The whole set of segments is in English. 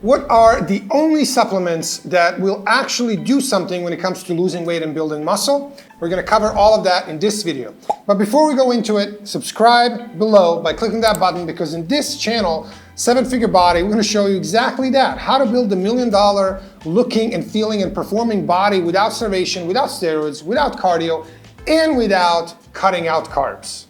What are the only supplements that will actually do something when it comes to losing weight and building muscle? We're gonna cover all of that in this video. But before we go into it, subscribe below by clicking that button, because in this channel, 7-Figure Body, we're gonna show you exactly that, how to build a $1 million looking and feeling and performing body without starvation, without steroids, without cardio, and without cutting out carbs.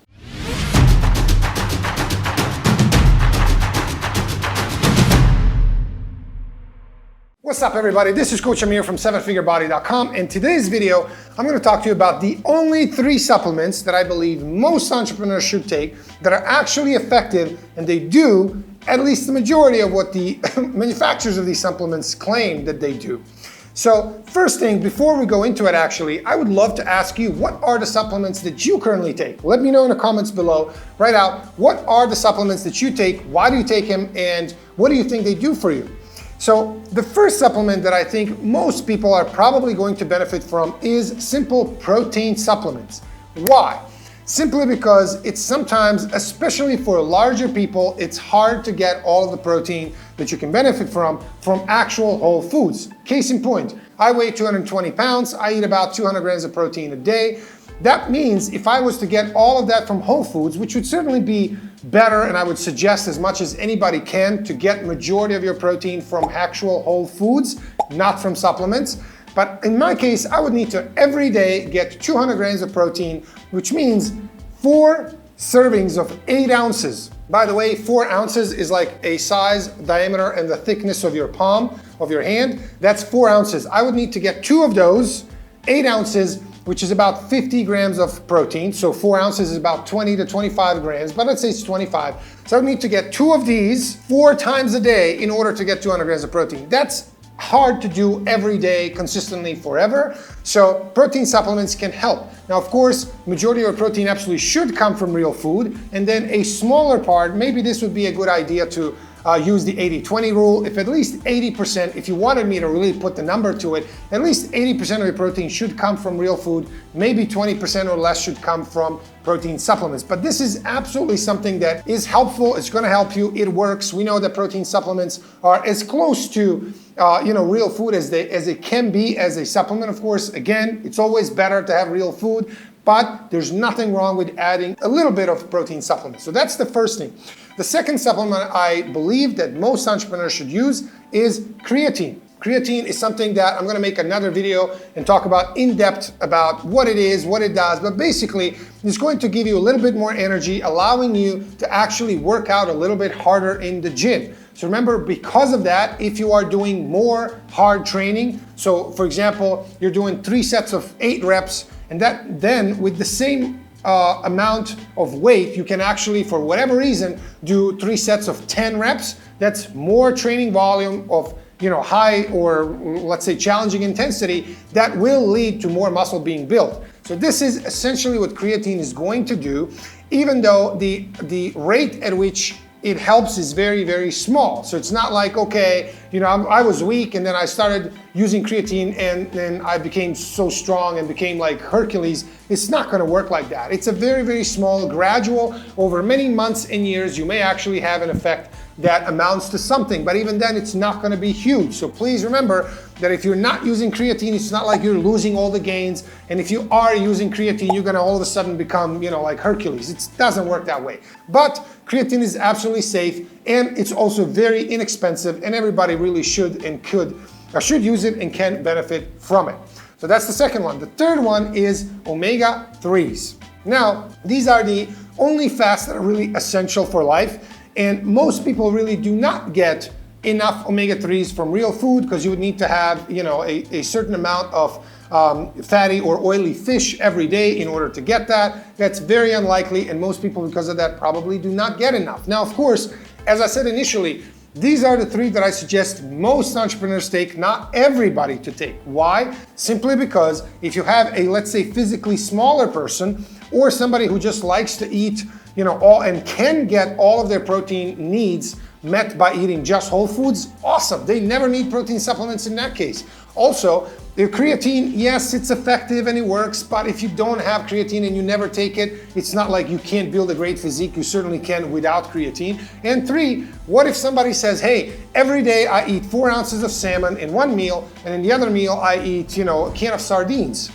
What's up, everybody? This is Coach Amir from 7figurebody.com, and today's video, I'm going to talk to you about the only 3 supplements that I believe most entrepreneurs should take that are actually effective, and they do at least the majority of what the manufacturers of these supplements claim that they do. So first thing, before we go into it actually, I would love to ask you, what are the supplements that you currently take? Let me know in the comments below. Write out, what are the supplements that you take, why do you take them, and what do you think they do for you? So the first supplement that I think most people are probably going to benefit from is simple protein supplements. Why? Simply because it's sometimes, especially for larger people, it's hard to get all of the protein that you can benefit from actual whole foods. Case in point, I weigh 220 pounds, I eat about 200 grams of protein a day. That means if I was to get all of that from whole foods, which would certainly be better, and I would suggest as much as anybody can to get majority of your protein from actual whole foods, not from supplements. But in my case, I would need to every day get 200 grams of protein, which means 4 servings of 8 ounces. By the way, 4 ounces is like a size, diameter, and the thickness of your palm of your hand. That's 4 ounces. I would need to get 2 of those, 8 ounces, which is about 50 grams of protein. So 4 ounces is about 20 to 25 grams, but let's say it's 25. So I would need to get 2 of these 4 times a day in order to get 200 grams of protein. That's hard to do every day, consistently, forever. So protein supplements can help. Now, of course, majority of your protein absolutely should come from real food, and then a smaller part, maybe this would be a good idea to use the 80-20 rule. If at least 80%, if you wanted me to really put the number to it, at least 80% of your protein should come from real food, maybe 20% or less should come from protein supplements. But this is absolutely something that is helpful. It's gonna help you, it works. We know that protein supplements are as close to real food as it can be as a supplement. Of course, again, it's always better to have real food, but there's nothing wrong with adding a little bit of protein supplement. So that's the first thing. The second supplement I believe that most entrepreneurs should use is creatine. Creatine is something that I'm gonna make another video and talk about in depth about what it is, what it does, but basically it's going to give you a little bit more energy, allowing you to actually work out a little bit harder in the gym. So remember, because of that, if you are doing more hard training, so for example, you're doing 3 sets of 8 reps, and that then with the same amount of weight, you can actually, for whatever reason, do 3 sets of 10 reps. That's more training volume of high or let's say challenging intensity that will lead to more muscle being built. So this is essentially what creatine is going to do, even though the rate at which it helps is very, very small. So it's not like, okay, I was weak and then I started using creatine and then I became so strong and became like Hercules. It's not gonna work like that. It's a very, very small, gradual, over many months and years, you may actually have an effect that amounts to something, but even then it's not gonna be huge. So please remember that if you're not using creatine, it's not like you're losing all the gains. And if you are using creatine, you're gonna all of a sudden become, like Hercules. It doesn't work that way. But creatine is absolutely safe, and it's also very inexpensive, and everybody really should and should use it and can benefit from it. So that's the second one. The third one is omega-3s. Now, these are the only fats that are really essential for life. And most people really do not get enough omega-3s from real food, because you would need to have a certain amount of fatty or oily fish every day in order to get that. That's very unlikely, and most people, because of that, probably do not get enough. Now, of course, as I said initially, these are the 3 that I suggest most entrepreneurs take, not everybody to take. Why? Simply because if you have a, let's say, physically smaller person, or somebody who just likes to eat all and can get all of their protein needs met by eating just whole foods, awesome. They never need protein supplements in that case. Also, the creatine, yes, it's effective and it works, but if you don't have creatine and you never take it, it's not like you can't build a great physique. You certainly can without creatine. And 3, what if somebody says, hey, every day I eat 4 ounces of salmon in one meal, and in the other meal I eat, a can of sardines.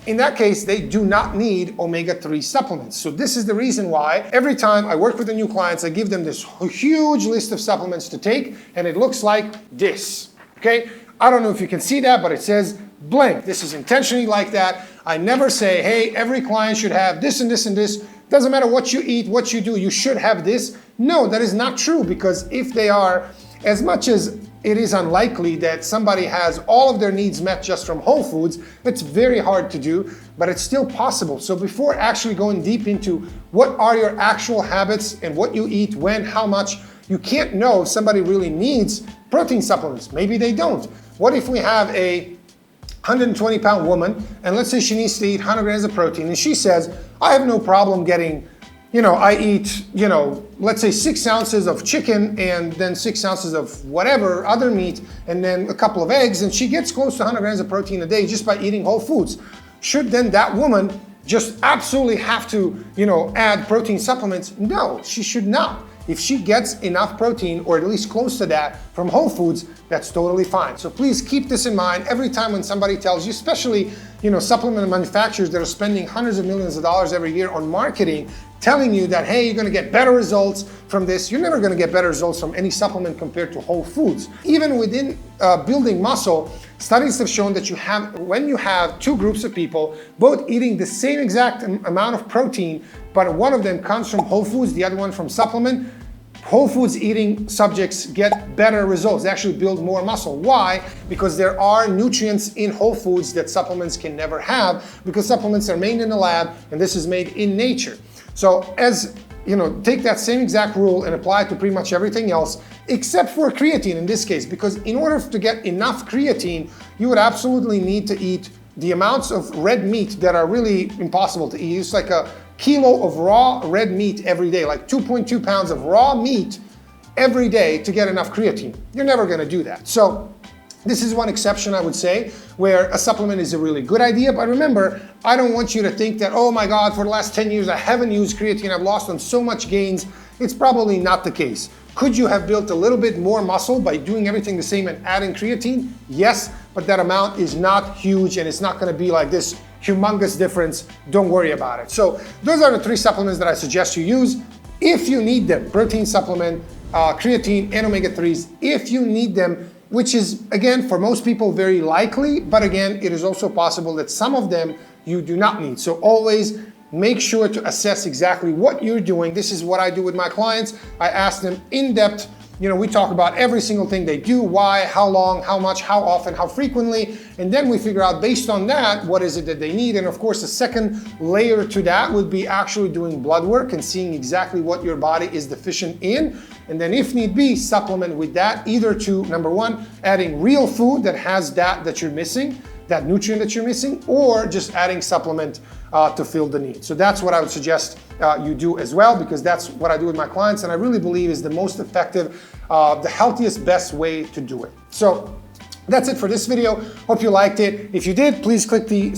In that case, they do not need omega-3 supplements. So this is the reason why every time I work with the new clients, I give them this huge list of supplements to take, and it looks like this, okay? I don't know if you can see that, but it says blank. This is intentionally like that. I never say, hey, every client should have this and this and this. Doesn't matter what you eat, what you do, you should have this. No, that is not true, because if they are, as much as it is unlikely that somebody has all of their needs met just from whole foods, it's very hard to do, but it's still possible. So before actually going deep into what are your actual habits and what you eat, when, how much, you can't know if somebody really needs protein supplements. Maybe they don't. What if we have a 120-pound woman, and let's say she needs to eat 100 grams of protein, and she says, I have no problem getting, I eat, let's say 6 ounces of chicken and then 6 ounces of whatever other meat and then a couple of eggs, and she gets close to 100 grams of protein a day just by eating whole foods. Should then that woman just absolutely have to, add protein supplements? No, she should not. If she gets enough protein, or at least close to that, from whole foods, that's totally fine. So please keep this in mind every time when somebody tells you, especially, supplement manufacturers that are spending hundreds of millions of dollars every year on marketing, telling you that, hey, you're gonna get better results from this. You're never gonna get better results from any supplement compared to whole foods. Even within building muscle, studies have shown that when you have 2 groups of people, both eating the same exact amount of protein, but one of them comes from whole foods, the other one from supplement, whole foods eating subjects get better results. They actually build more muscle. Why? Because there are nutrients in whole foods that supplements can never have, because supplements are made in the lab and this is made in nature. So take that same exact rule and apply it to pretty much everything else, except for creatine in this case, because in order to get enough creatine, you would absolutely need to eat the amounts of red meat that are really impossible to eat. It's like a kilo of raw red meat every day, like 2.2 pounds of raw meat every day to get enough creatine. You're never gonna do that. So this is one exception, I would say, where a supplement is a really good idea. But remember, I don't want you to think that, oh my God, for the last 10 years, I haven't used creatine, I've lost on so much gains. It's probably not the case. Could you have built a little bit more muscle by doing everything the same and adding creatine? Yes, but that amount is not huge and it's not gonna be like this humongous difference. Don't worry about it. So those are the 3 supplements that I suggest you use if you need them. Protein supplement, creatine, and omega-3s, if you need them, which is, again, for most people very likely, but again, it is also possible that some of them you do not need. So always make sure to assess exactly what you're doing. This is what I do with my clients. I ask them in depth. We talk about every single thing they do, why, how long, how much, how often, how frequently, and then we figure out based on that, what is it that they need. And of course, the second layer to that would be actually doing blood work and seeing exactly what your body is deficient in. And then if need be, supplement with that, either to, number 1, adding real food that has that you're missing, that nutrient that you're missing, or just adding supplement to fill the need. So that's what I would suggest you do as well, because that's what I do with my clients, and I really believe is the most effective, the healthiest, best way to do it. So that's it for this video. Hope you liked it. If you did, please click the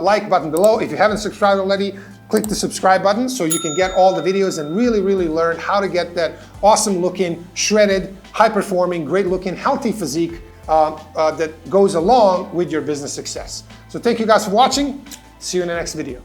like button below. If you haven't subscribed already, click the subscribe button so you can get all the videos and really, really learn how to get that awesome looking, shredded, high performing, great looking, healthy physique that goes along with your business success. So thank you guys for watching. See you in the next video.